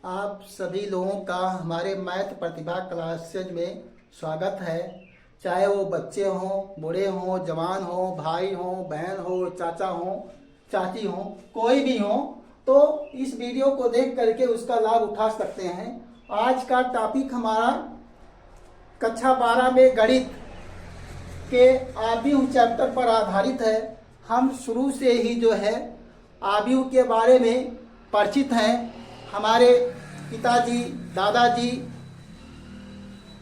आप सभी लोगों का हमारे मैथ प्रतिभा क्लासेज में स्वागत है। चाहे वो बच्चे हों, बूढ़े हों, जवान हों, भाई हों, बहन हो, चाचा हों, चाची हों, कोई भी हो, तो इस वीडियो को देख करके उसका लाभ उठा सकते हैं। आज का टॉपिक हमारा कक्षा 12 में गणित के आव्यूह चैप्टर पर आधारित है। हम शुरू से ही जो है आव्यूह के बारे में परिचित हैं। हमारे पिताजी, दादाजी,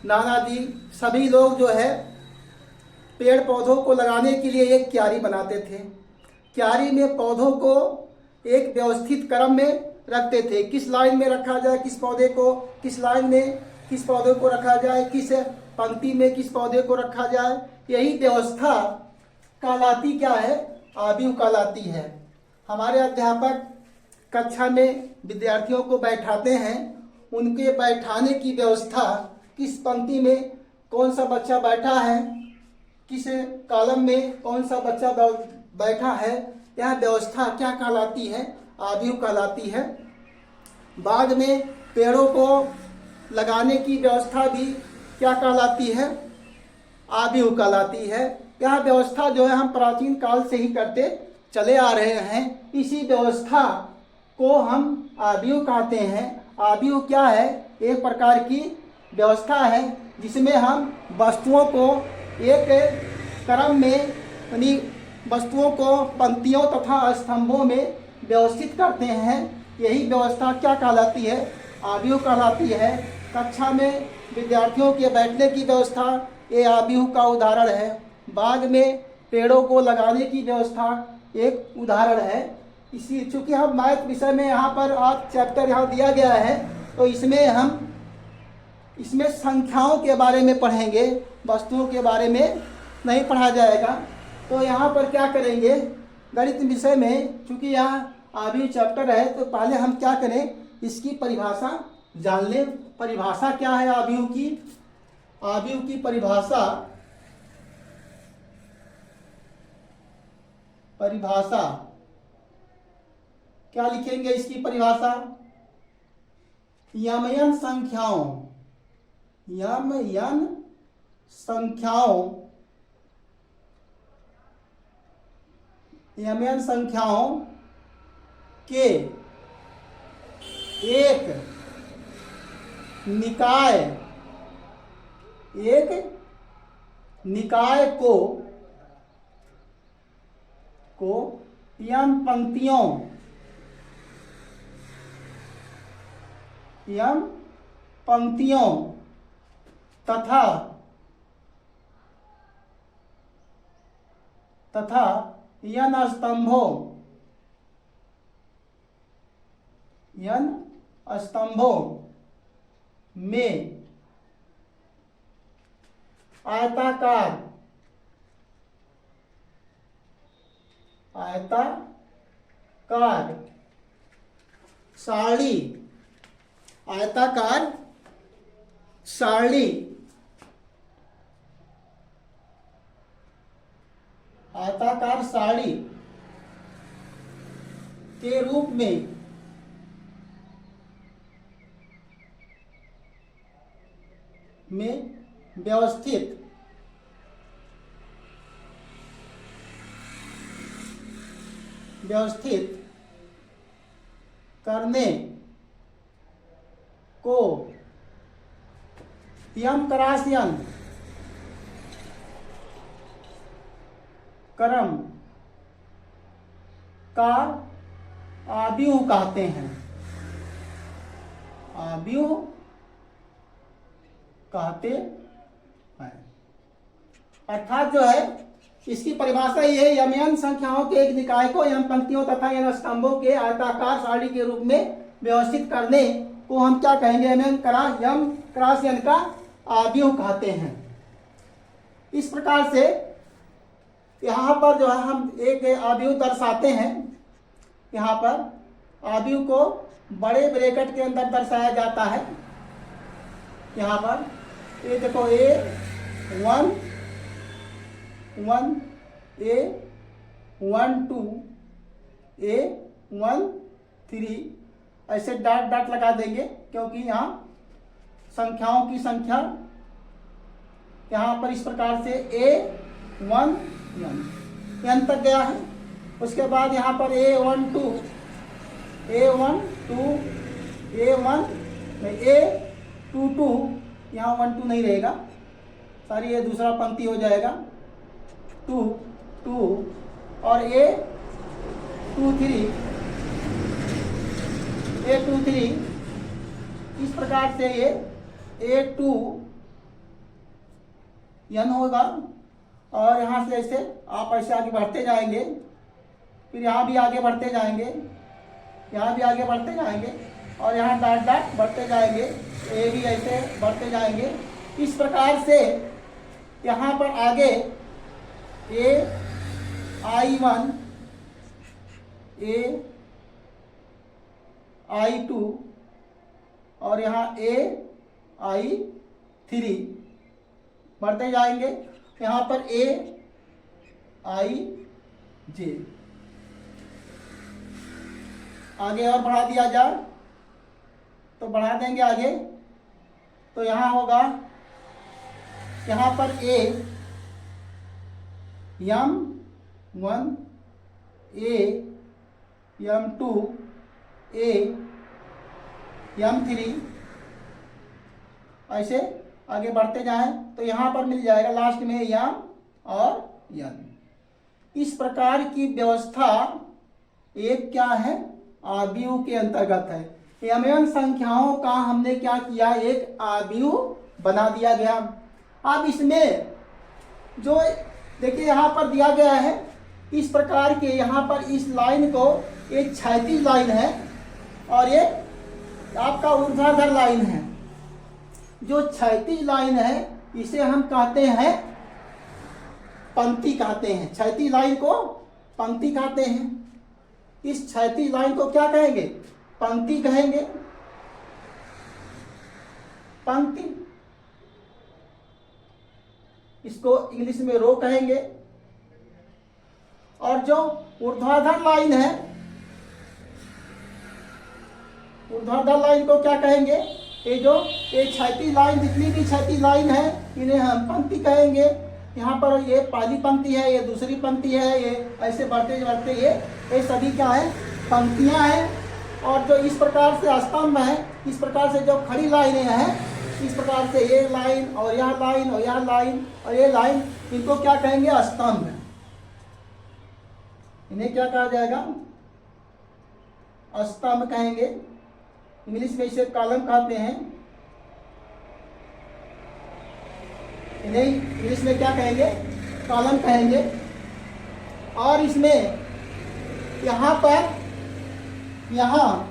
नाना जी सभी लोग जो है पेड़ पौधों को लगाने के लिए एक क्यारी बनाते थे। क्यारी में पौधों को एक व्यवस्थित क्रम में रखते थे। किस लाइन में रखा जाए, किस पौधे को किस लाइन में किस पौधे को रखा जाए, किस पंक्ति में किस पौधे को रखा जाए, यही व्यवस्था कहलाती क्या है, आव्यूह कहलाती है। हमारे अध्यापक कक्षा में विद्यार्थियों को बैठाते हैं, उनके बैठाने की व्यवस्था, किस पंक्ति में कौन सा बच्चा बैठा है, किस कॉलम में कौन सा बच्चा बैठा है, यह व्यवस्था क्या कहलाती है, आव्यूह कहलाती है। बाद में पेड़ों को लगाने की व्यवस्था भी क्या कहलाती है, आव्यूह कहलाती है। यह व्यवस्था जो है हम प्राचीन काल से ही करते चले आ रहे हैं। इसी व्यवस्था को हम आव्यूह कहते हैं। आव्यूह क्या है, एक प्रकार की व्यवस्था है जिसमें हम वस्तुओं को एक क्रम में, यानी वस्तुओं को पंक्तियों तथा स्तंभों में व्यवस्थित करते हैं। यही व्यवस्था क्या कहलाती है, आव्यूह कहलाती है। कक्षा में विद्यार्थियों के बैठने की व्यवस्था ये आव्यूह का उदाहरण है। बाद में पेड़ों को लगाने की व्यवस्था एक उदाहरण है। इसी चूँकि हम मैथ विषय में यहाँ पर आज चैप्टर यहाँ दिया गया है, तो इसमें संख्याओं के बारे में पढ़ेंगे, वस्तुओं के बारे में नहीं पढ़ा जाएगा। तो यहाँ पर क्या करेंगे, गणित विषय में चूँकि यहाँ आव्यूह चैप्टर है, तो पहले हम क्या करें, इसकी परिभाषा जान लें। परिभाषा क्या है आव्यूह की? आव्यूह की परिभाषा क्या लिखेंगे इसकी परिभाषा? यमयन संख्याओं के एक निकाय को यम पंक्तियों तथा यन स्तंभों में आयताकार सारणी के रूप में व्यवस्थित करने को यम क्रॉस यन क्रम का आव्यूह कहते हैं। आव्यूह कहते हैं। अर्थात जो है इसकी परिभाषा ये है, यमयन संख्याओं के एक निकाय को यम पंक्तियों तथा यम स्तंभों के आयताकार सारणी के रूप में व्यवस्थित करने को हम क्या कहेंगे, यम क्रॉस यन का आव्यूह कहते हैं। इस प्रकार से यहाँ पर जो है हम एक आव्यूह दर्शाते हैं। यहाँ पर आव्यूह को बड़े ब्रैकेट के अंदर दर्शाया जाता है। यहाँ पर ये देखो, A1 A12 A13 ऐसे डॉट डॉट लगा देंगे, क्योंकि यहाँ संख्याओं की संख्या यहाँ पर इस प्रकार से A1 n तक गया है। उसके बाद यहाँ पर A1 2 A1 A2 2, यहाँ 1 2 नहीं रहेगा, सारी ये दूसरा पंक्ति हो जाएगा 2 2 और A2 3 इस प्रकार से ये A2 n होगा। और यहाँ से ऐसे आप ऐसे आगे बढ़ते जाएंगे, फिर यहाँ भी आगे बढ़ते जाएंगे, यहाँ भी आगे बढ़ते जाएंगे और यहाँ डॉट डॉट बढ़ते जाएंगे, ये भी ऐसे बढ़ते जाएंगे। इस प्रकार से यहाँ पर आगे AI1 AI2 और यहाँ AI3 बढ़ते जाएंगे। यहाँ पर AIJ आगे और बढ़ा दिया जाए तो बढ़ा देंगे आगे, तो यहाँ होगा, यहाँ पर AM1 AM2 AM3 ऐसे आगे बढ़ते जाएं तो यहाँ पर मिल जाएगा लास्ट में यम और यन। इस प्रकार की व्यवस्था एक क्या है, आव्यूह के अंतर्गत है। mn संख्याओं का हमने क्या किया, एक आव्यूह बना दिया गया। अब इसमें जो देखिए यहाँ पर दिया गया है इस प्रकार के, यहाँ पर इस लाइन को एक क्षैतिज लाइन है और ये आपका ऊर्ध्वाधर लाइन है। जो क्षैतिज लाइन है इसे हम कहते हैं पंक्ति कहते हैं, क्षैतिज लाइन को पंक्ति कहते हैं। इस क्षैतिज लाइन को क्या कहेंगे, पंक्ति कहेंगे, पंक्ति। इसको इंग्लिश में रो कहेंगे। और जो ऊर्ध्वाधर लाइन है, ऊर्ध्वाधर लाइन को क्या कहेंगे, ये जो एक क्षैतिज लाइन, जितनी भी क्षैतिज लाइन है इन्हें हम पंक्ति कहेंगे। यहाँ पर ये पहली पंक्ति है, ये दूसरी पंक्ति है, ये ऐसे बढ़ते बढ़ते ये सभी क्या है, पंक्तियाँ हैं। और जो इस प्रकार से स्तंभ है, इस प्रकार से जो खड़ी लाइनें हैं, इस प्रकार से ये लाइन और यह लाइन और यह लाइन और ये लाइन, इनको क्या कहेंगे, स्तंभ। इन्हें क्या कहा जाएगा, स्तंभ कहेंगे। इंग्लिश में इसे कॉलम कहते हैं। इन्हें इंग्लिश में क्या कहेंगे, कॉलम कहेंगे। और इसमें यहाँ पर यहाँ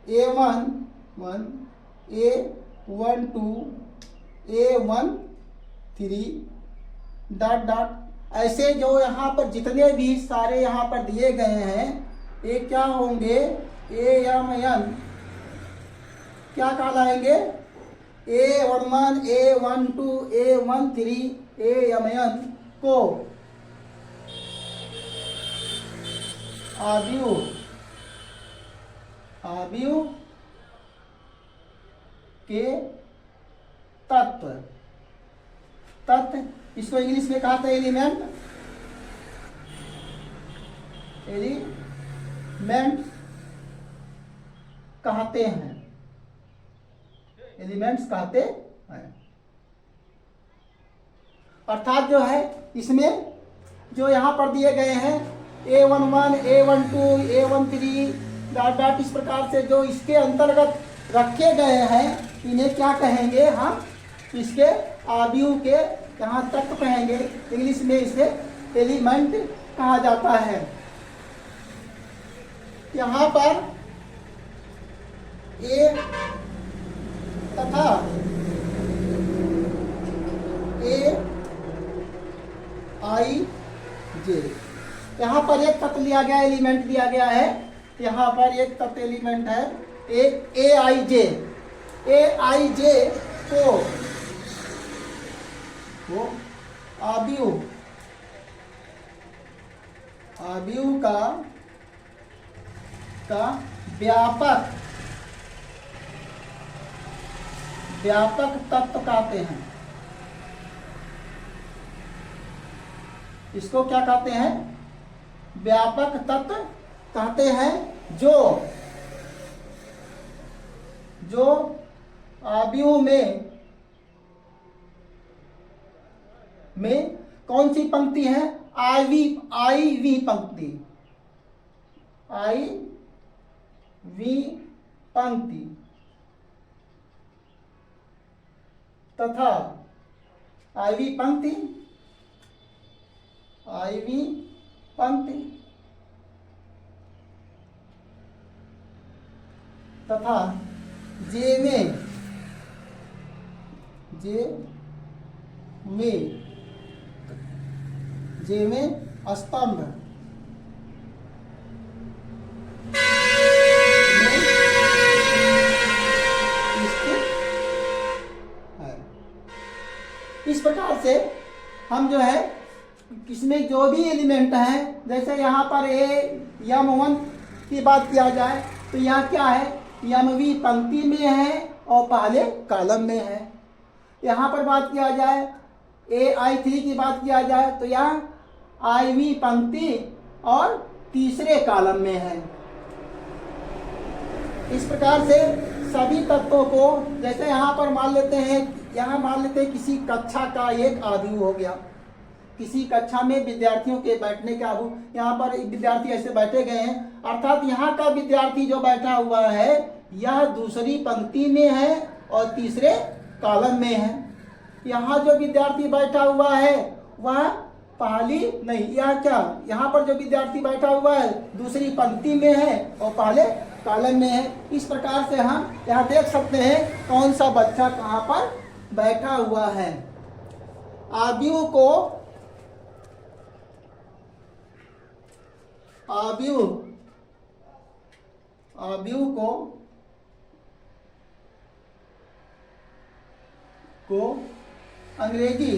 A1 1 A1 2 A1 3 dot dot ऐसे जो यहाँ पर जितने भी सारे यहाँ पर दिए गए हैं ये क्या होंगे, AMN क्या कहलाएंगे, A11 A12 A13 AMN को आव्यूह के तत्व, इसको इंग्लिश में कहते हैं एलिमेंट कहते हैं, एलिमेंट्स कहते हैं। अर्थात जो है इसमें जो यहाँ पर दिए गए हैं A11 A12 A13 dot dot, इस प्रकार से जो इसके अंतर्गत रखे गए हैं इन्हें क्या कहेंगे, हम इसके आव्यूह के यहाँ तत्व कहेंगे। इंग्लिश में इसे एलिमेंट कहा जाता है। यहाँ पर A तथा AIJ, यहाँ पर एक तत्व लिया गया, एलिमेंट दिया गया है। यहाँ पर एक तत्व एलिमेंट है एक AIJ को आव्यूह का का व्यापक व्यापक तत्व कहते हैं। इसको क्या कहते हैं? व्यापक तत्व कहते हैं, जो अवयव में कौन सी पंक्ति है? आई वी पंक्ति, आई वी पंक्ति तथा आईवी पंक्ति तथा जे में स्तंभ इस प्रकार से हम जो है इसमें जो भी एलिमेंट हैं, जैसे यहाँ पर M1 की बात किया जाए तो यहाँ क्या है? MV पंक्ति में है और पहले कॉलम में है। यहाँ पर बात किया जाए AI3 की बात किया जाए तो यहाँ IV पंक्ति और तीसरे कॉलम में है। इस प्रकार से सभी तत्वों को, जैसे यहाँ पर मान लेते हैं किसी कक्षा का एक अवयव हो गया। किसी कक्षा में विद्यार्थियों के बैठने का अवयव, यहाँ पर विद्यार्थी ऐसे बैठे गए हैं, अर्थात यहाँ का विद्यार्थी जो बैठा हुआ है यह दूसरी पंक्ति में है और तीसरे कॉलम में है। यहाँ जो विद्यार्थी बैठा हुआ है वह पहली नहीं, यहाँ पर जो विद्यार्थी बैठा हुआ है दूसरी पंक्ति में है और पहले कॉलम में है। इस प्रकार से हम यहाँ देख सकते हैं कौन सा बच्चा कहाँ पर बैठा हुआ है। अवयव को अंग्रेजी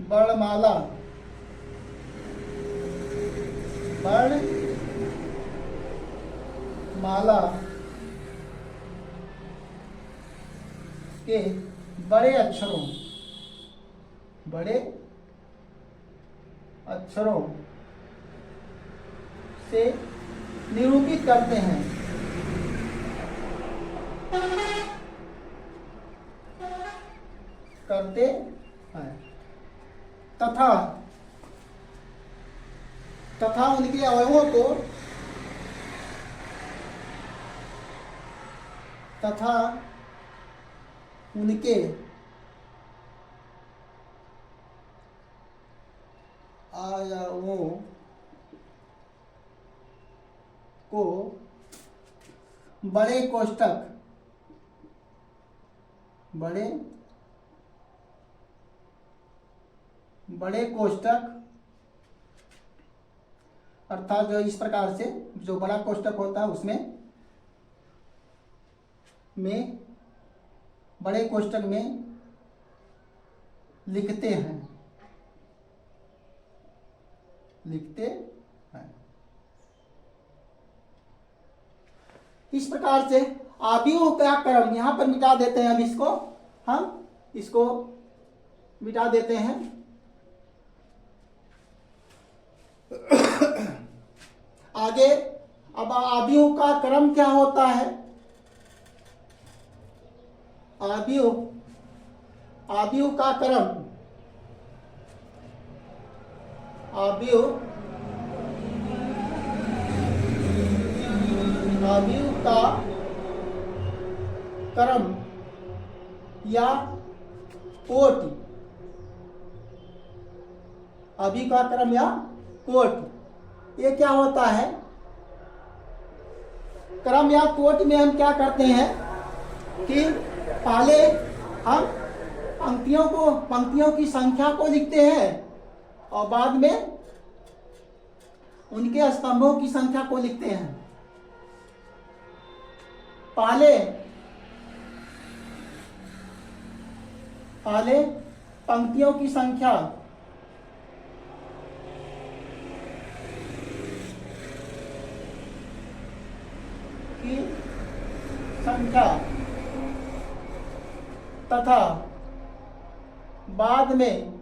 वर्णमाला के बड़े अक्षरों से निरूपित करते हैं। तथा उनके अवयवों को बड़े कोष्ठक अर्थात जो इस प्रकार से जो बड़ा कोष्ठक होता है उसमें बड़े कोष्ठक में लिखते हैं। इस प्रकार से अवयव का क्रम यहाँ पर मिटा देते हैं। हम इसको मिटा देते हैं। आगे अब अवयव का क्रम क्या होता है? अवयव का क्रम या कोटि, अवयव का क्रम या कोटि, ये क्या होता है? क्रम या कोटि में हम क्या करते हैं कि पहले हम पंक्तियों की संख्या को लिखते हैं और बाद में उनके स्तंभों की संख्या को लिखते हैं। वाले पंक्तियों की संख्या तथा बाद में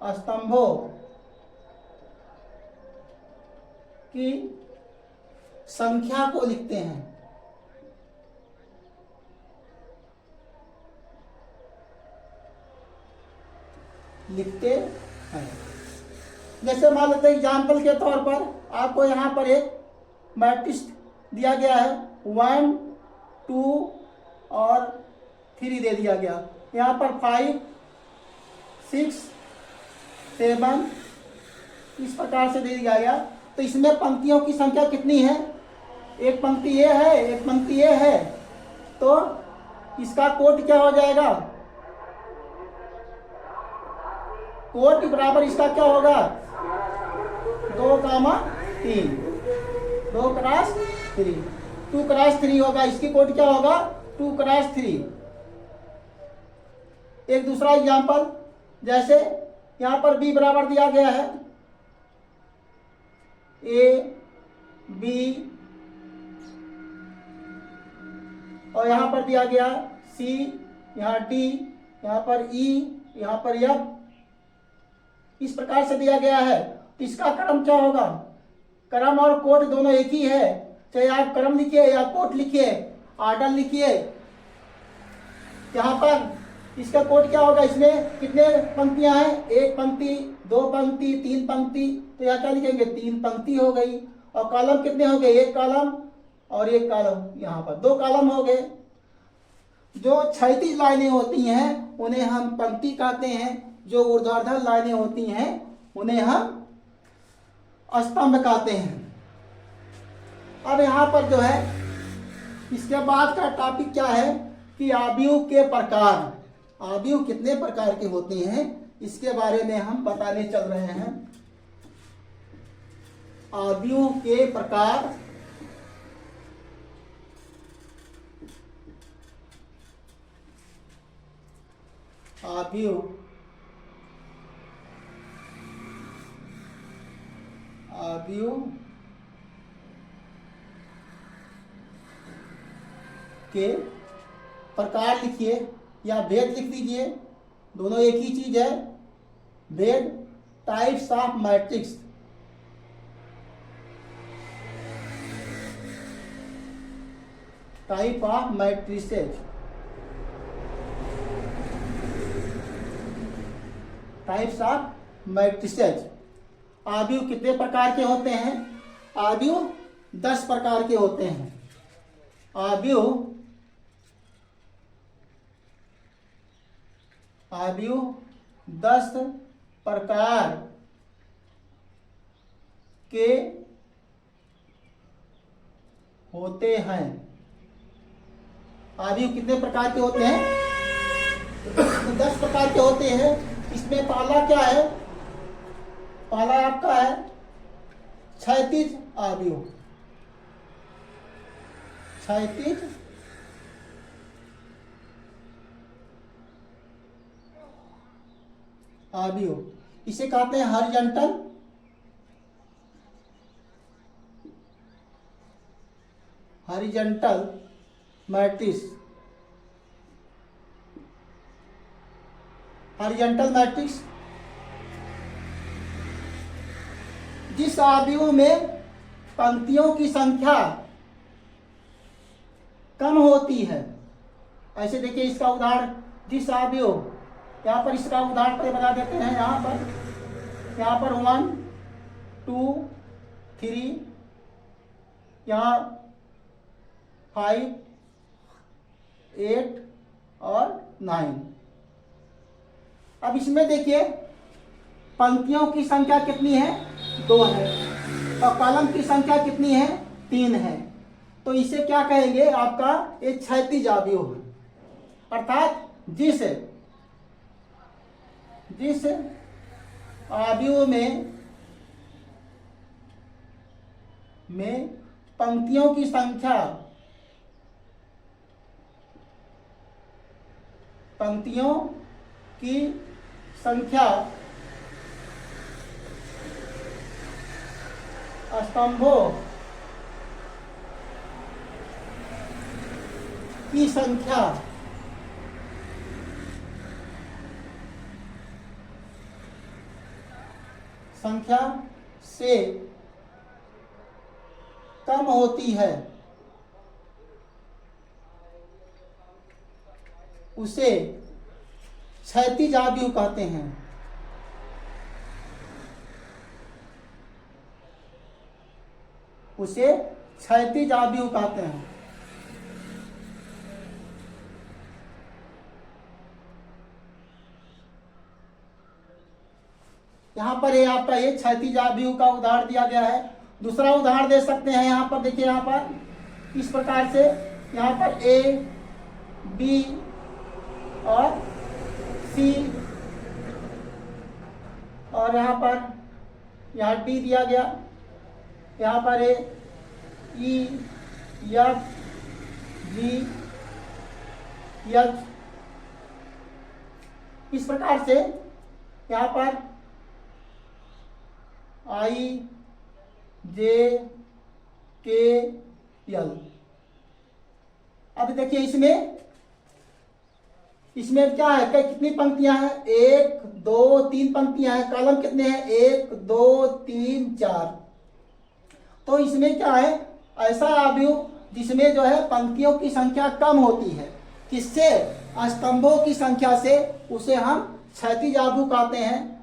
स्तंभों की संख्या को लिखते हैं। जैसे मान लेते हैं एग्जाम्पल के तौर पर आपको यहाँ पर एक मैट्रिक्स दिया गया है 1 2 और 3 दे दिया गया, यहाँ पर 5 6 7 इस प्रकार से दे दिया गया। तो इसमें पंक्तियों की संख्या कितनी है? एक पंक्ति ये है, एक पंक्ति ये है, तो इसका कोट क्या हो जाएगा? कोट बराबर इसका क्या होगा? 2, 3 2 क्रॉस 3 2 क्रॉस 3 होगा। इसकी कोट क्या होगा? 2 क्रॉस 3। एक दूसरा एग्जांपल, जैसे यहां पर b बराबर दिया गया है a b और यहां पर दिया गया c, यहां d, यहां पर e, यहां पर f, इस प्रकार से दिया गया है। तो इसका क्रम क्या होगा? क्रम और कोट दोनों एक ही है, चाहे आप क्रम लिखिए या कोट लिखिए, ऑर्डर लिखिए। यहाँ पर इसका कोट क्या होगा? इसमें कितने पंक्तियां हैं? एक पंक्ति, 2 पंक्ति, 3 पंक्ति, तो यहाँ क्या लिखेंगे? 3 पंक्ति हो गई। और कॉलम कितने हो गए? एक कॉलम और एक कॉलम, यहाँ पर 2 कॉलम हो गए। जो क्षैतिज लाइनें होती हैं उन्हें हम पंक्ति कहते हैं, जो ऊर्ध्वाधर लाइनें होती हैं उन्हें हम स्तंभ कहते हैं। अब यहाँ पर जो है इसके बाद का टॉपिक क्या है कि आव्यूह के प्रकार। आव्यूह कितने प्रकार के होते हैं इसके बारे में हम बताने चल रहे हैं। आव्यूह के प्रकार। आव्यूह के प्रकार लिखिए या भेद लिख दीजिए, दोनों एक ही चीज है। भेद, types of matrix. Type of matrices. Types of matrices. आव्यूह कितने प्रकार के होते हैं? आव्यूह 10 प्रकार के होते हैं। आव्यूह 10 प्रकार के होते हैं। आव्यूह कितने प्रकार के होते हैं? 10 प्रकार के होते हैं। इसमें पहला क्या है? पहला आपका है क्षैतिज आव्यूह। क्षैतिज आव्यूह, इसे कहते हैं हॉरिजॉन्टल मैट्रिक्स। हॉरिजॉन्टल मैट्रिक्स जिस आव्यूह में पंक्तियों की संख्या कम होती है। ऐसे देखिए इसका उदाहरण, जिस आव्यूह, यहाँ पर इसका उदाहरण पर बता देते हैं। यहाँ पर 1 2 3, यहाँ 5 8 और 9। अब इसमें देखिए पंक्तियों की संख्या कितनी है? 2 है और कॉलम की संख्या कितनी है? 3 है। तो इसे क्या कहेंगे? आपका एक क्षैतिज आव्यूह है। अर्थात जिस आव्यूह में पंक्तियों की संख्या पंक्तियों की संख्या स्तंभों की संख्या से कम होती है उसे क्षैतिज आव्यूह कहते हैं। उसे क्षैतिज आव्यूह कहते हैं। यहाँ पर ये आपका एक क्षैतिज आव्यूह का उदाहरण दिया गया है। दूसरा उदाहरण दे सकते हैं। यहाँ पर देखिए, यहाँ पर इस प्रकार से यहाँ पर ए, बी और सी और यहाँ डी दिया गया। यहाँ पर ए, ई, एफ, जी, एच, इस प्रकार से यहाँ पर आई, जे, के, एल। अब देखिए इसमें क्या है, कितनी पंक्तियां हैं? 1 2 3 पंक्तियां हैं। कॉलम कितने हैं? 1 2 3 4। तो इसमें क्या है, ऐसा आव्यूह जिसमें जो है पंक्तियों की संख्या कम होती है। किससे? स्तंभों की संख्या से। उसे हम क्षैतिज आव्यूह कहते हैं।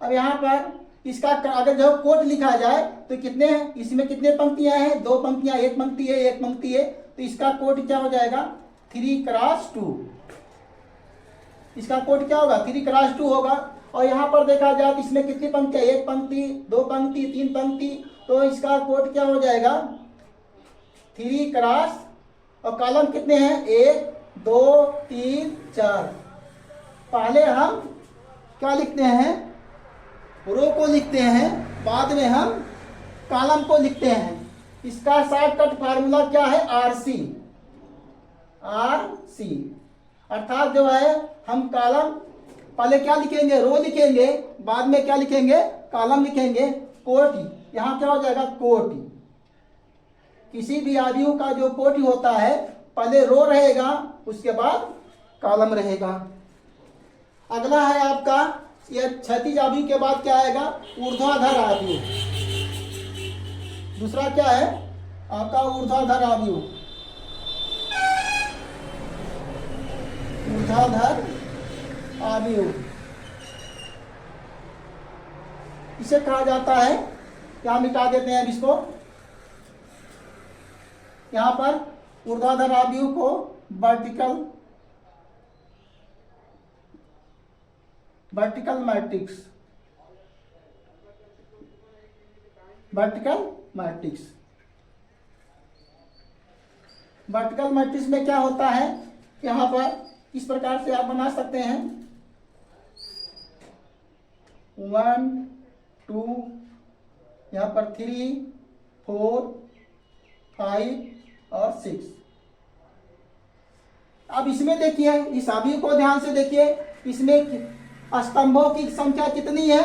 अब यहाँ पर इसका अगर जो कोट लिखा जाए तो कितने हैं, इसमें कितने पंक्तियां हैं? 2 पंक्तियां, एक पंक्ति है, एक पंक्ति है। तो इसका कोट क्या हो जाएगा? 3x2। इसका कोट क्या होगा? 3x2 होगा। और यहाँ पर देखा जाए तो इसमें कितनी पंक्तियां? 1 पंक्ति, 2 पंक्ति, 3 पंक्ति। तो इसका कोट क्या हो जाएगा? 3x। और कॉलम कितने हैं? 1 2 3 4। पहले हम क्या लिखते हैं? रो को लिखते हैं, बाद में हम कॉलम को लिखते हैं। इसका शॉर्टकट फार्मूला क्या है? RC। अर्थात जो है हम कॉलम पहले क्या लिखेंगे? रो लिखेंगे, बाद में क्या लिखेंगे? कॉलम लिखेंगे। कोटि, यहाँ क्या हो जाएगा? कोटि। किसी भी आव्यूह का जो कोटि होता है, पहले रो रहेगा, उसके बाद कॉलम रहेगा। अगला है आपका, यह क्षैतिज आव्यूह के बाद क्या आएगा? ऊर्ध्वाधर आव्यूह। दूसरा क्या है आपका? ऊर्ध्वाधर आव्यूह। ऊर्ध्वाधर आव्यूह इसे कहा जाता है, क्या मिटा देते हैं इसको। यहां पर ऊर्ध्वाधर आव्यूह को वर्टिकल मैट्रिक्स में क्या होता है? यहां पर इस प्रकार से आप बना सकते हैं। 1 2, यहाँ पर 3 4 5 और 6। अब इसमें देखिए, इस आव्यूह को ध्यान से देखिए। इसमें स्तंभों की संख्या कितनी है?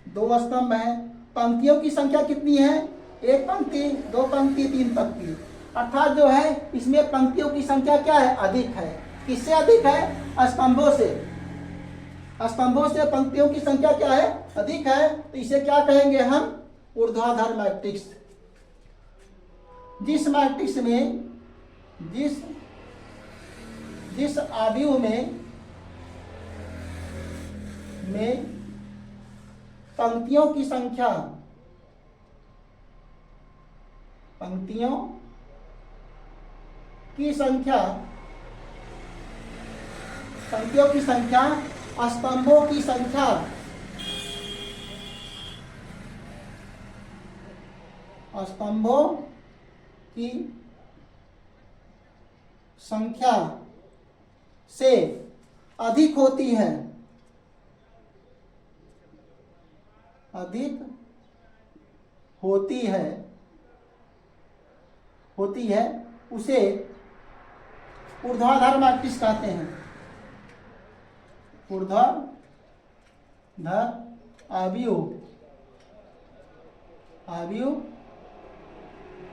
2 स्तंभ है। पंक्तियों की संख्या कितनी है? 1 पंक्ति, 2 पंक्ति, 3 पंक्ति। अर्थात जो है इसमें पंक्तियों की संख्या क्या है? अधिक है। किससे अधिक है? स्तंभों से। स्तंभों से पंक्तियों की संख्या क्या है? अधिक है। तो इसे क्या कहेंगे हम? ऊर्ध्वाधर मैट्रिक्स। जिस मैट्रिक्स में जिस आव्यूह में पंक्तियों की संख्या स्तंभों की संख्या से अधिक होती है, उसे ऊर्ध्वाधर मैट्रिक्स कहते हैं। ऊर्ध्वाधर आव्यूह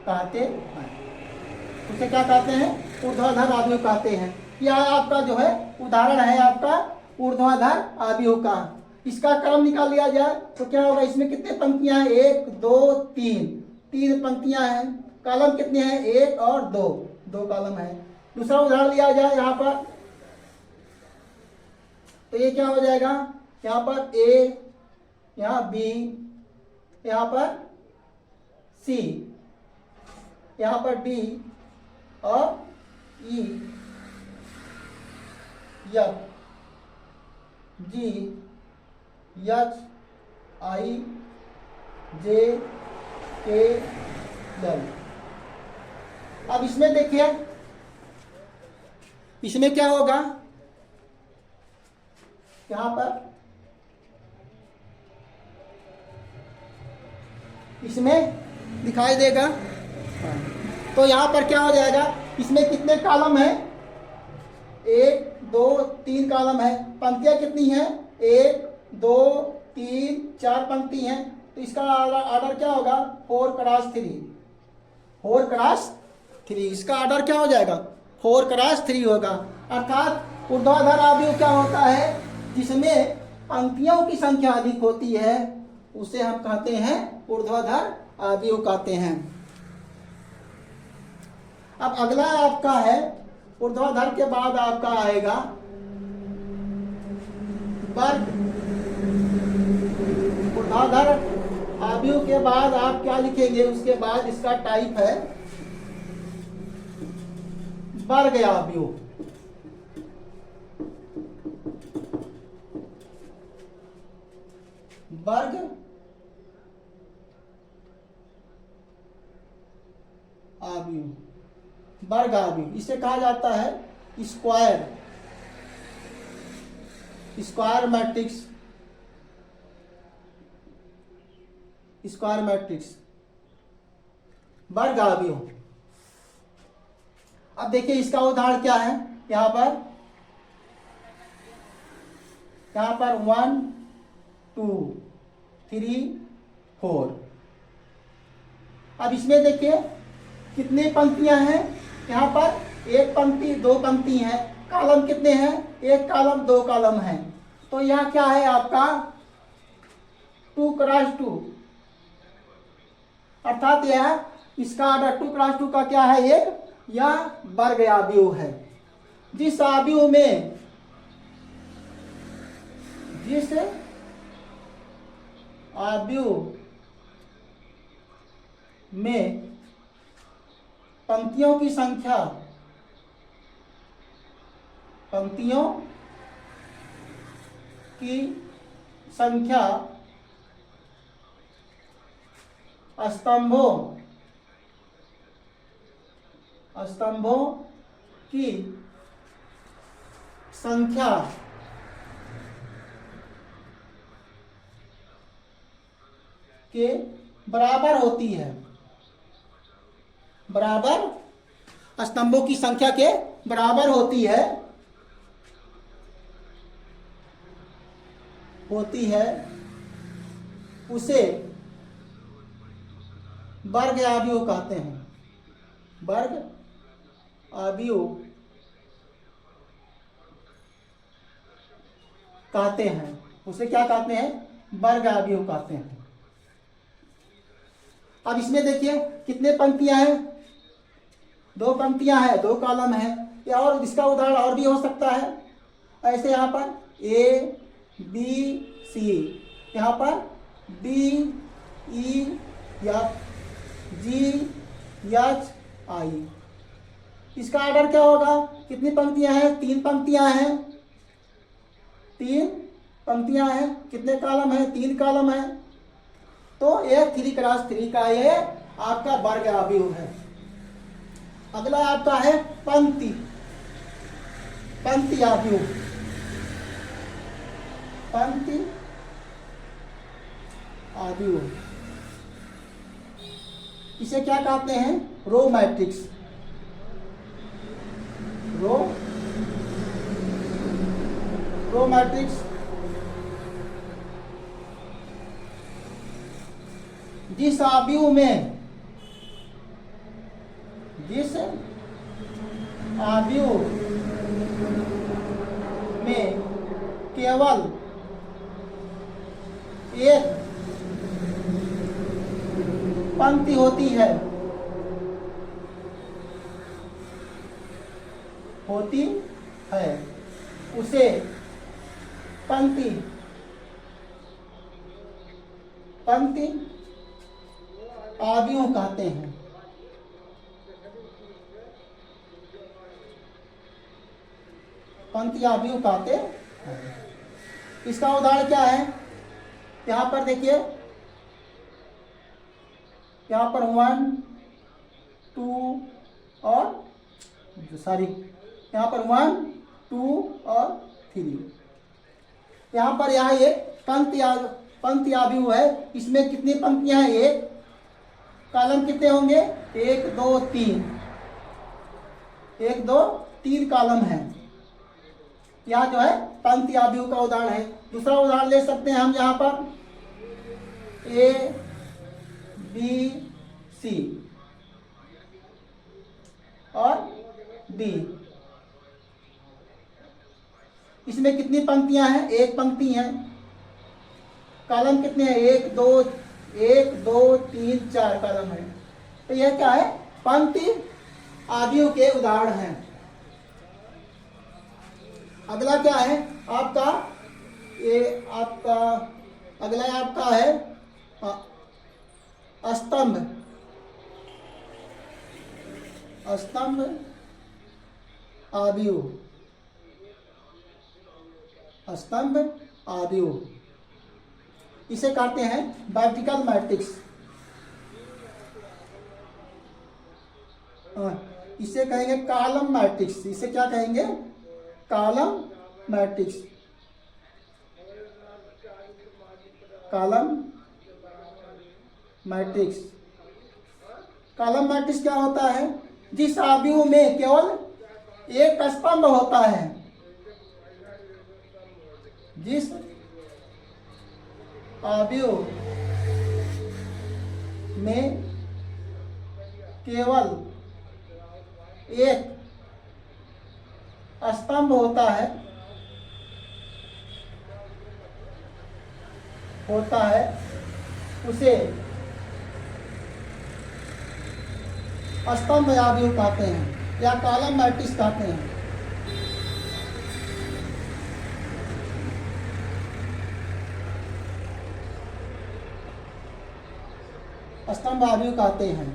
कहते हैं। उसे क्या कहते हैं? ऊर्ध्वाधर आव्यूह कहते हैं। यह आपका जो है उदाहरण है आपका ऊर्ध्वाधर आव्यूह का। इसका क्रम निकाल लिया जाए तो क्या होगा? इसमें कितने पंक्तियां हैं? 1 2 3, 3 पंक्तियां हैं। कॉलम कितने हैं? 1 और 2, 2 कॉलम है। दूसरा उदाहरण लिया जाए यहाँ पर, तो ये क्या हो जाएगा? यहाँ पर ए, यहाँ बी, यहाँ पर सी, यहाँ पर डी और ई, एफ, जी, एच, आई, जे, के, एल। अब इसमें देखिए, इसमें क्या होगा? यहां पर इसमें दिखाई देगा। तो यहां पर क्या हो जाएगा? इसमें कितने कॉलम है? 1 2 3 कॉलम है। पंक्तियां कितनी हैं? 1 2 3 4 पंक्ति हैं। तो इसका ऑर्डर क्या होगा? 4 क्रॉस 3, 4 क्रॉस 3। इसका ऑर्डर क्या हो जाएगा? 4 क्रॉस 3 होगा। अर्थात ऊर्ध्वाधर आव्यूह क्या होता है? जिसमें पंक्तियों की संख्या अधिक होती है उसे हम कहते हैं ऊर्ध्वाधर आव्यूह कहते हैं। अब अगला आपका है, ऊर्ध्वाधर के बाद आपका आएगा वर्ग। ऊर्ध्वाधर आव्यूह के बाद आप क्या लिखेंगे? उसके बाद इसका टाइप है वर्ग आव्यूह। वर्ग आव्यूह, वर्ग आव्यूह इसे कहा जाता है square, square matrix, square matrix, वर्ग आव्यूह। अब देखिए इसका उदाहरण क्या है? यहां पर 1 2 3 4। अब इसमें देखिए कितनी पंक्तियां हैं? यहाँ पर 1 पंक्ति 2 पंक्ति हैं। कॉलम कितने हैं? 1 कॉलम 2 कॉलम हैं। तो यह क्या है आपका? 2 क्रॉस 2। अर्थात यह इसका ऑर्डर 2 क्रॉस 2 का क्या है? एक यह वर्ग आव्यूह है। जिस आव्यूह में पंक्तियों की संख्या स्तंभों की संख्या के बराबर होती है। बराबर, स्तंभों की संख्या के बराबर होती है उसे वर्ग आव्यूह कहते हैं। वर्ग आव्यूह कहते हैं। उसे क्या कहते हैं? वर्ग आव्यूह कहते हैं। अब इसमें देखिए कितने पंक्तियां हैं? 2 पंक्तियां हैं, 2 कॉलम है। या और इसका उदाहरण और भी हो सकता है। ऐसे यहाँ पर ए बी सी, यहाँ पर D E F G H I. इसका ऑर्डर क्या होगा? कितनी पंक्तियां हैं? 3 पंक्तियां हैं। 3 पंक्तियां हैं। कितने कॉलम है? 3 कॉलम है। तो ये 3 क्रॉस 3 का ये आपका वर्ग आव्यूह है। अगला आपका है पंक्ति आव्यूह। पंक्ति आव्यूह इसे क्या कहते हैं? Row matrix. रो रो मैट्रिक्स जिस आव्यूह में केवल एक पंक्ति होती है उसे पंक्ति आव्यूह कहते हैं। पंक्ति आव्यूह कहते हैं। इसका उदाहरण क्या है? यहाँ पर देखिए, यहाँ पर 1 2 और यहाँ पर 1 2 और 3। यहाँ पर एक पंक्ति आव्यूह है। इसमें कितनी पंक्तियां हैं? एक कॉलम कितने होंगे? 1 2 3। 1 2 3 कॉलम है। यह जो है पंक्ति आव्यूह का उदाहरण है। दूसरा उदाहरण ले सकते हैं हम यहाँ पर A B C और D। इसमें कितनी पंक्तियां हैं? एक पंक्ति है। कॉलम कितने हैं? 1 2 3 4 कॉलम है। तो यह क्या है? पंक्ति आव्यूह के उदाहरण हैं। अगला क्या है आपका? अगला आपका है स्तंभ आव्यूह। इसे कहते हैं वर्टिकल मैट्रिक्स। इसे कहेंगे कॉलम मैट्रिक्स। इसे क्या कहेंगे? Column matrix. कॉलम मैट्रिक्स क्या होता है? जिस आव्यूह में केवल एक स्तंभ होता है। जिस आव्यूह में केवल एक स्तंभ होता है उसे स्तंभ आव्यूह कहते हैं या कॉलम मैट्रिक्स कहते हैं। स्तंभ आव्यूह कहते हैं।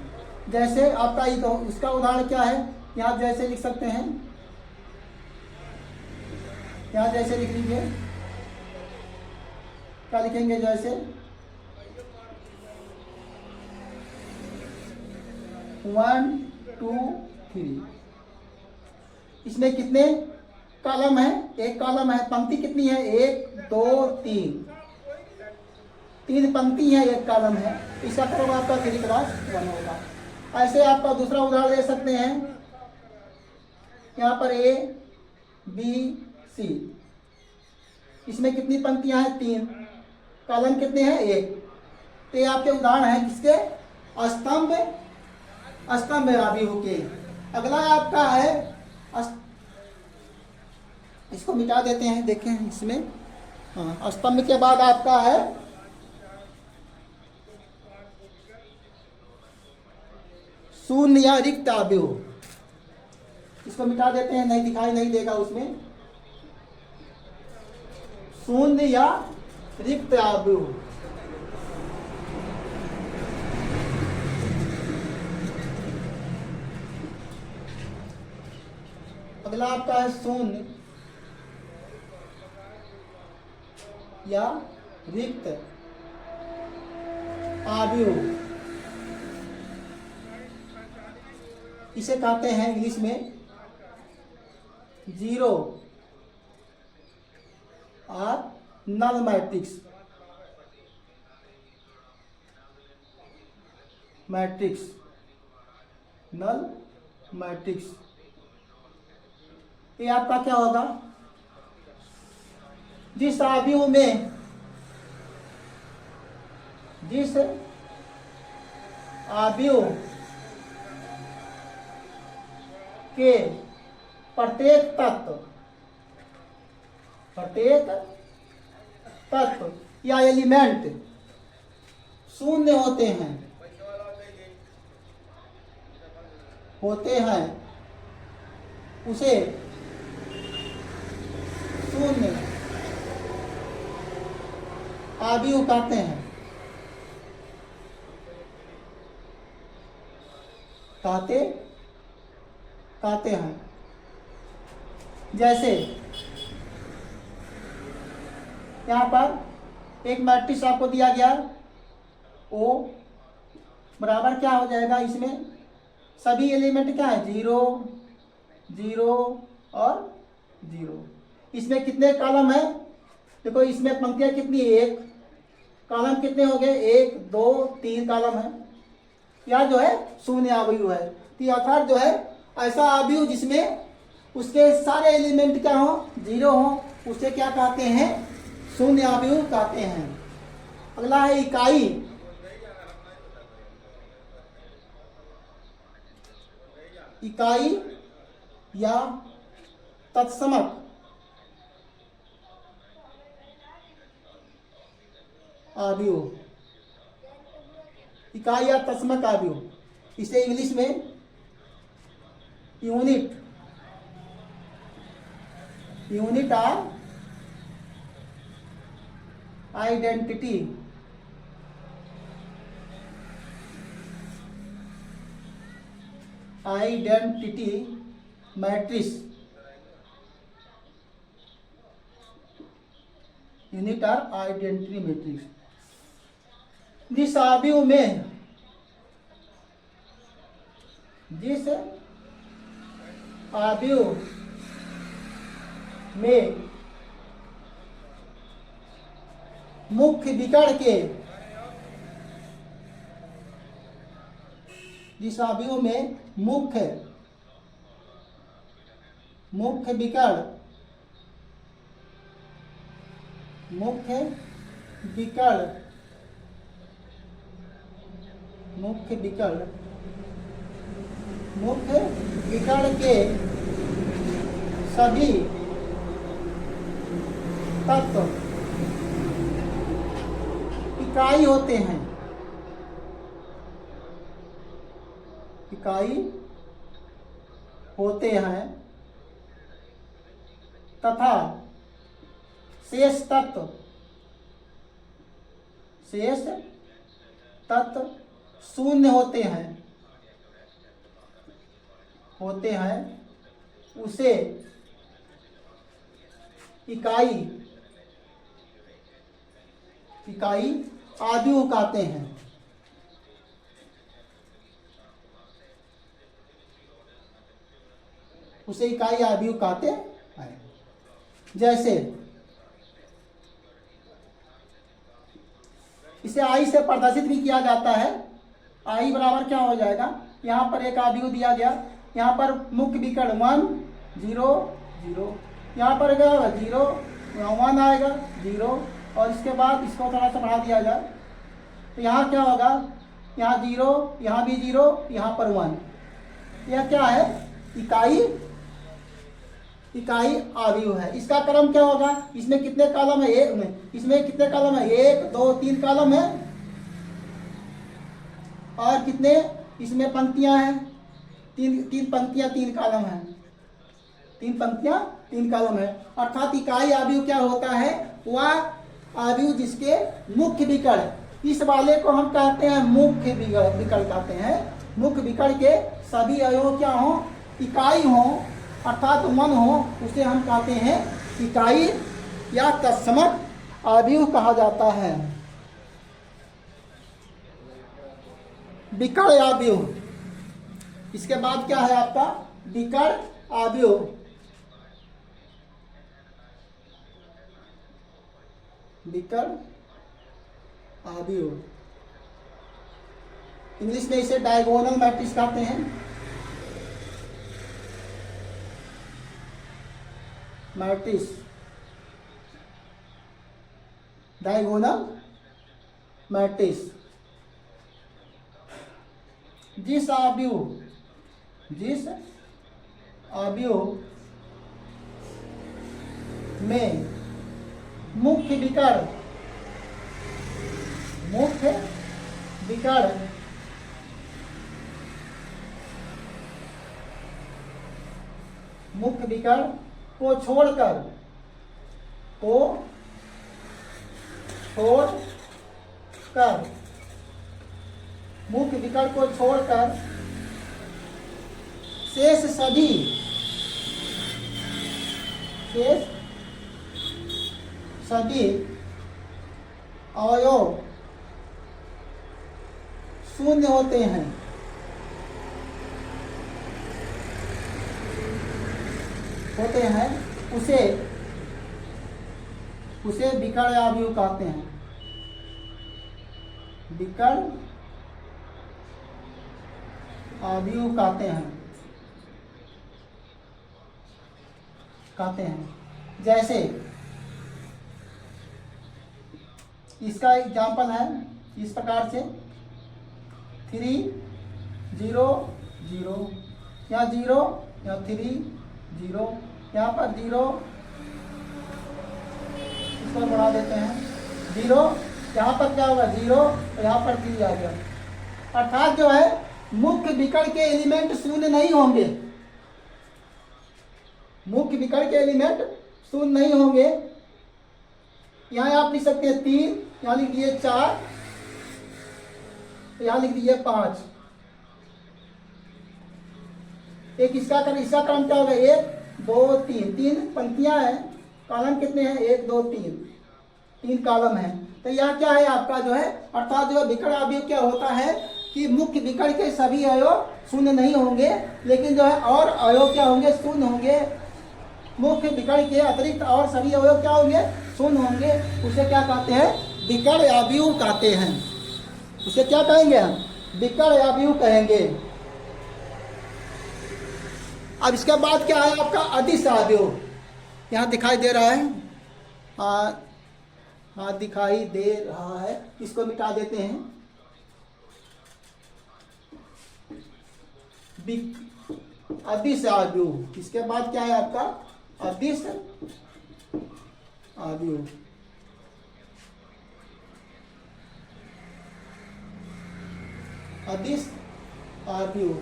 जैसे आपका इसका उदाहरण क्या है? यहाँ जैसे लिख सकते हैं, यहाँ जैसे लिख लीजिए। क्या लिखेंगे? जैसे 1 2 3। इसमें कितने कॉलम है? एक कॉलम है। पंक्ति कितनी है? 1 2 3। 3 पंक्ति है, एक कॉलम है। इसका क्रम आपका 3+1 होगा। ऐसे आपका दूसरा उदाहरण दे सकते हैं। यहाँ पर A B C। इसमें कितनी पंक्तियां हैं? 3। कॉलम कितने हैं? 1। तो ये आपके उदाहरण हैं किसके? स्तंभ आव्यूह के। अगला आपका है इसको मिटा देते हैं। देखें इसमें, स्तंभ के बाद आपका है शून्य या रिक्त आव्यूह। इसको मिटा देते हैं, नहीं दिखाई नहीं देगा उसमें। शून्य या रिक्त आव्यूह। अगला आपका है शून्य या रिक्त आव्यूह। इसे कहते हैं इंग्लिश में जीरो और नल मैट्रिक्स। Null matrix. ये आपका क्या होगा? जिस आव्यूह में के प्रत्येक तत्व या एलिमेंट शून्य होते हैं उसे शून्य आव्यूह कहते हैं। जैसे यहाँ पर एक मैट्रिक्स आपको दिया गया, ओ बराबर क्या हो जाएगा, इसमें सभी एलिमेंट क्या है, 0 0 और 0। इसमें कितने कॉलम है, देखो इसमें पंक्तियां कितनी, एक कॉलम कितने हो गए, 1 2 3 कॉलम है। यह जो है शून्य आव्यूह है। तो अर्थात जो है ऐसा आव्यूह जिसमें उसके सारे एलिमेंट क्या हो, 0 हो, उसे क्या कहते हैं, शून्य आव्यूह कहते हैं। अगला है इकाई। इकाई या तत्समक आव्यूह, इकाई या तत्समक आव्यूह, इसे इंग्लिश में unit of identity matrix, unit of identity matrix. जिस आव्यूह में मुख्य विकर्ण के, जिस आव्यूह में मुख्य विकर्ण के सभी तत्व इकाई होते हैं, तथा शेष तत्व शून्य होते हैं, उसे इकाई आव्यूह कहते हैं। उसे इकाई आव्यूह कहते हैं। जैसे इसे आई से प्रदर्शित भी किया जाता है। आई बराबर क्या हो जाएगा, यहाँ पर एक आव्यूह दिया गया, यहाँ पर मुख्य विकर्ण 1 0 0, यहाँ पर 0 1 आएगा 0, और इसके बाद इसको थोड़ा सा बढ़ा दिया जाए तो यहाँ क्या होगा, यहाँ 0, यहाँ भी 0, यहाँ पर 1। यह क्या है, इकाई आव्यूह है। इसका क्रम क्या होगा, इसमें कितने कॉलम है, इसमें कितने कॉलम है, 1 2 3 कॉलम है, और कितने इसमें पंक्तियां हैं, तीन पंक्तियां 3 कॉलम है, 3 पंक्तियां 3 कॉलम है। अर्थात इकाई आव्यूह क्या होता है, वह आव्यूह जिसके मुख्य विकर्ण, इस वाले को हम कहते हैं मुख्य विकर्ण कहते हैं। मुख्य विकर्ण के सभी अवयव क्या हो, इकाई हो, अर्थात 1 हो, उसे हम कहते हैं इकाई या तत्समक आव्यूह कहा जाता है। विकर्ण आव्यूह, इसके बाद क्या है आपका विकर्ण आव्यूह। विकर्ण आव्यूह इंग्लिश में इसे डायगोनल मैट्रिक्स कहते हैं। Matrix diagonal matrix. जिस अवयव में मुख्य विकर्ण को छोड़कर मुख्य विकर्ण को छोड़कर शेष सभी अवयव शून्य होते हैं। उसे विकर्ण अवयव कहते हैं। विकर्ण अवयव कहते हैं। जैसे इसका एग्जाम्पल है इस प्रकार से 3 0 0, यहाँ 0, यहाँ 3 0, यहाँ पर 0, इसको बढ़ा देते हैं 0, यहाँ पर क्या होगा 0, यहाँ पर 3 आ गया। अर्थात जो है मुख्य विकर्ण के एलिमेंट शून्य नहीं होंगे। मुख्य विकर्ण के एलिमेंट शून्य नहीं होंगे। यहाँ आप लिख सकते हैं 3, यहाँ लिख दिए 4, यहाँ लिख दिए 5। एक इसका क्रम क्या होगा 1 2 3, 3 पंक्तियां हैं। कॉलम कितने हैं 1 2 3 कॉलम हैं। तो यहाँ क्या है आपका जो है, अर्थात जो विकर्ण अवयव क्या होता है कि मुख्य विकर्ण के सभी अवयव शून्य नहीं होंगे, लेकिन जो है और अवयव क्या होंगे शून्य होंगे। मुख्य विकर्ण के अतिरिक्त और सभी अवयव क्या होंगे शून्य होंगे। उसे क्या कहते हैं विकर्ण अवयव कहते हैं। उसे क्या कहेंगे हम विकर्ण अवयव कहेंगे। अब इसके बाद क्या है आपका अदिश अवयव। यहाँ दिखाई दे रहा है, हाँ दिखाई दे रहा है, इसको मिटा देते हैं। अदिश अवयव। इसके बाद क्या है आपका अदिश अवयव। अदिश अवयव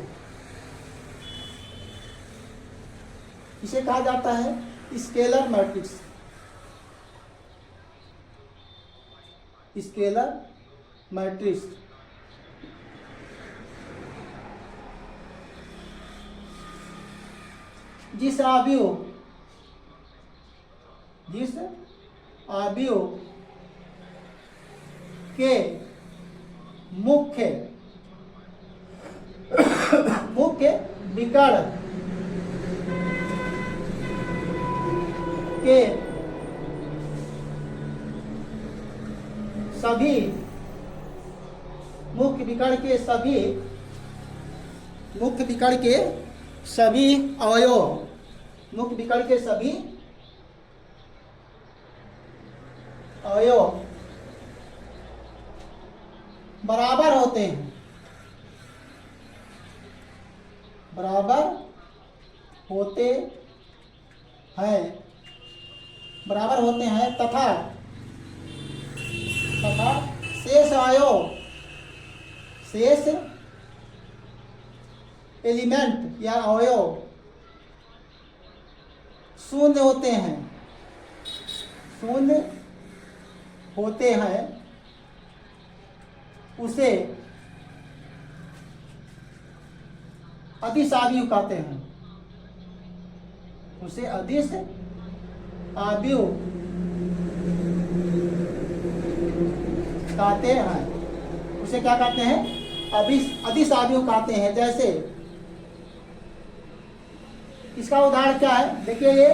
इसे कहा जाता है स्केलर मैट्रिक्स। स्केलर मैट्रिक्स जिस अवयव के मुख्य विकर्ण के सभी मुख्य विकर्ण के सभी अवयव बराबर होते हैं तथा शेष एलिमेंट या अवयव शून्य होते हैं। उसे अदिश अवयव कहते हैं। उसे अदिश अवयव कहते हैं। उसे क्या कहते हैं अदिश अवयव कहते हैं। जैसे इसका उदाहरण क्या है देखिए, ये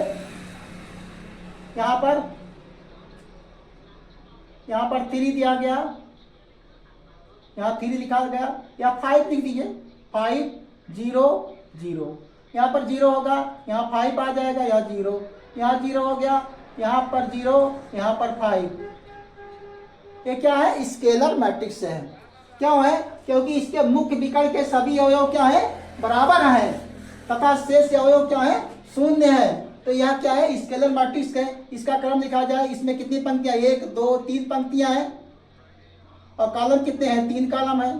यहाँ पर 3 दिया गया, यहाँ 3 लिखा गया, या 5 लिख दीजिए 5 0 0, यहाँ पर 0 होगा, यहाँ 5 आ जाएगा, यहाँ 0, यहाँ 0 हो गया, यहाँ पर 0, यहाँ पर 5, ये क्या है? स्केलर मैट्रिक्स है। क्यों है? क्योंकि इसके मुख्य विकर्ण के सभी अवयव क्या है? बराबर हैं तथा शेष अवयव क्या है? शून्य है। तो यह क्या है? स्केलर मैट्रिक्स है। इसका क्रम लिखा जाए, इसमें कितनी पंक्तियां? 1 2 3 पंक्तियां हैं और कॉलम कितने हैं? 3 कॉलम है।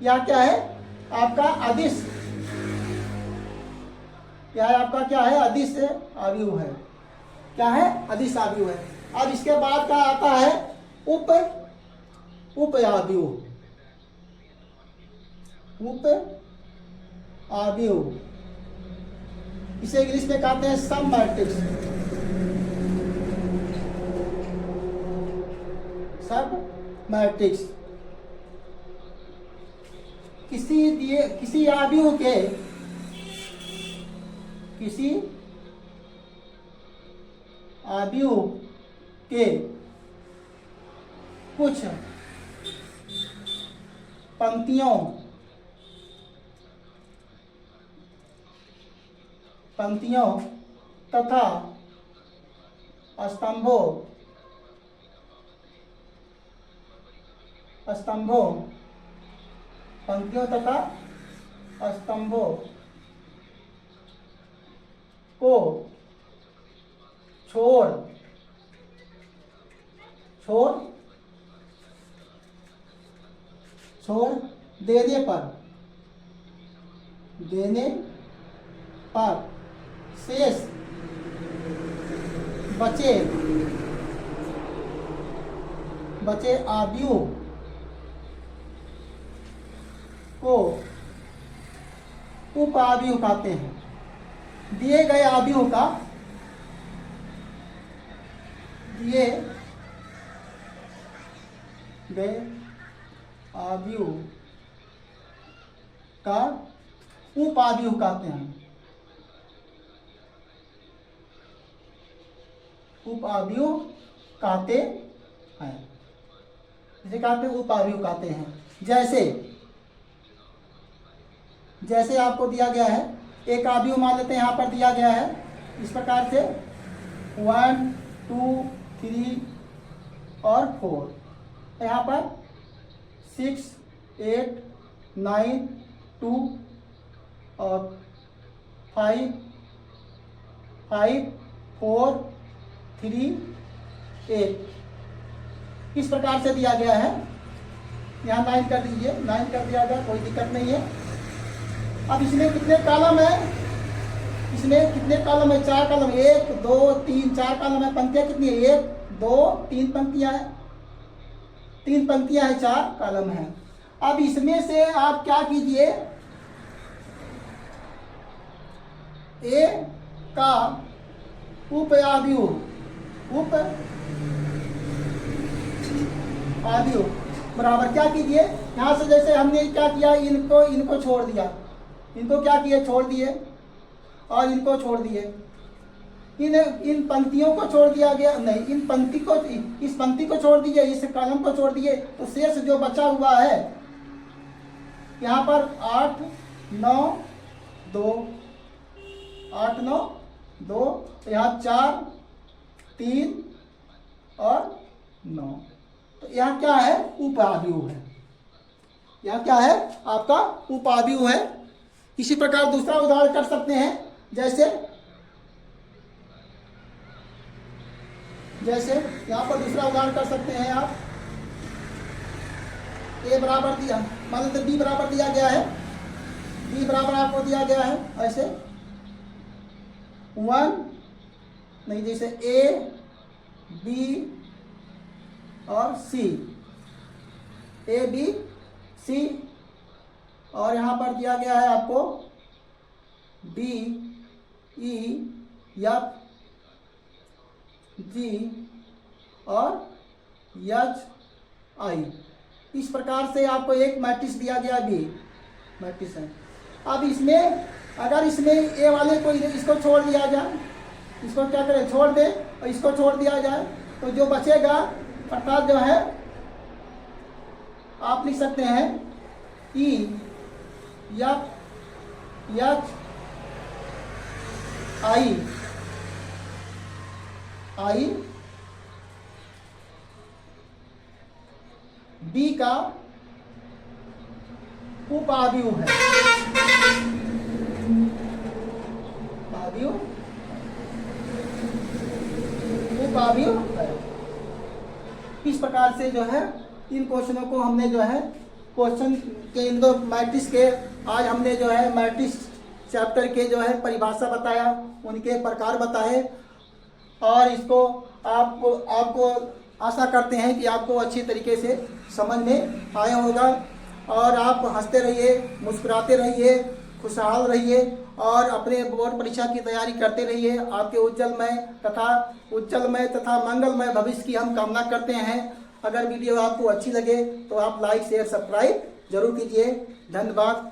यह क्या है? आपका अदिश, यह आपका क्या है? अदिश आव्यूह है। क्या है? अदिश आव्यूह है। अब इसके बाद क्या आता है? उप आव्यूह, उप आव्यूह, इसे इंग्लिश में कहते हैं सब मैट्रिक्स, सब मैट्रिक्स। किसी आव्यूह के, किसी आव्यूह के कुछ पंक्तियों तथा स्तंभों पंक्तियों तथा स्तंभों को छोड़ देने पर शेष बचे आव्यूह को उप आव्यूह कहते हैं। दिए गए आव्यूह का उप आव्यूह कहते हैं। उप आव्यूह कहते हैं, जिसे कहते हैं उप आव्यूह कहते हैं। जैसे आपको दिया गया है, एक आव्यूह मान लेते हैं, यहाँ पर दिया गया है इस प्रकार से 1 2 3 और 4। यहाँ पर 6 8 9 2 और 5 4 3 8 इस प्रकार से दिया गया है। यहाँ 9 कर दीजिए, 9 कर दिया गया, कोई दिक्कत नहीं है। अब इसमें कितने कॉलम है? इसमें कितने कॉलम है? 4 कॉलम, 1 2 3 4 कॉलम है। पंक्तियां कितनी है? 1 2 3 पंक्तियां है, 3 पंक्तियां है, 4 कॉलम है। अब इसमें से आप क्या कीजिए? ए का उप आव्यूह बराबर क्या कीजिए? यहां से जैसे हमने क्या किया, इनको छोड़ दिया, इनको क्या किए? छोड़ दिए, और इनको छोड़ दिए। इन पंक्तियों को छोड़ दिया गया नहीं, इस पंक्ति को छोड़ दीजिए, इस कॉलम को छोड़ दिए, तो शेष जो बचा हुआ है यहाँ पर 8 9 2 8 9 2, यहाँ 4 3 और 9। तो यहाँ क्या है? उप आव्यूह है। यहाँ क्या है? आपका उप आव्यूह है। इसी प्रकार दूसरा उदाहरण कर सकते हैं। जैसे यहाँ पर दूसरा उदाहरण कर सकते हैं आप। ए बराबर दिया, मान लेते बी बराबर दिया गया है, बी बराबर आपको दिया गया है ऐसे 1 नहीं, जैसे ए बी और सी, ए बी सी, और यहाँ पर दिया गया है आपको बी ई एफ जी और एच आई। इस प्रकार से आपको एक मैट्रिक्स दिया गया, बी मैट्रिक्स है। अब इसमें अगर इसमें ए वाले को इसको छोड़ दिया जाए, इसको क्या करें? छोड़ दे, और इसको छोड़ दिया जाए, तो जो बचेगा अर्थात जो है आप लिख सकते हैं E F H I B का उपावयव है। उपावयव है। इस प्रकार से जो है इन क्वेश्चनों को हमने जो है क्वेश्चन के इन दो मैट्रिक्स के आज हमने जो है मैट्रिक्स चैप्टर के जो है परिभाषा बताया, उनके प्रकार बताए और इसको आपको आशा करते हैं कि आपको अच्छी तरीके से समझ में आया होगा और आप हंसते रहिए, मुस्कुराते रहिए, खुशहाल रहिए और अपने बोर्ड परीक्षा की तैयारी करते रहिए। आपके उज्जवलमय तथा मंगलमय भविष्य की हम कामना करते हैं। अगर वीडियो आपको अच्छी लगे तो आप लाइक शेयर सब्सक्राइब जरूर कीजिए। धन्यवाद।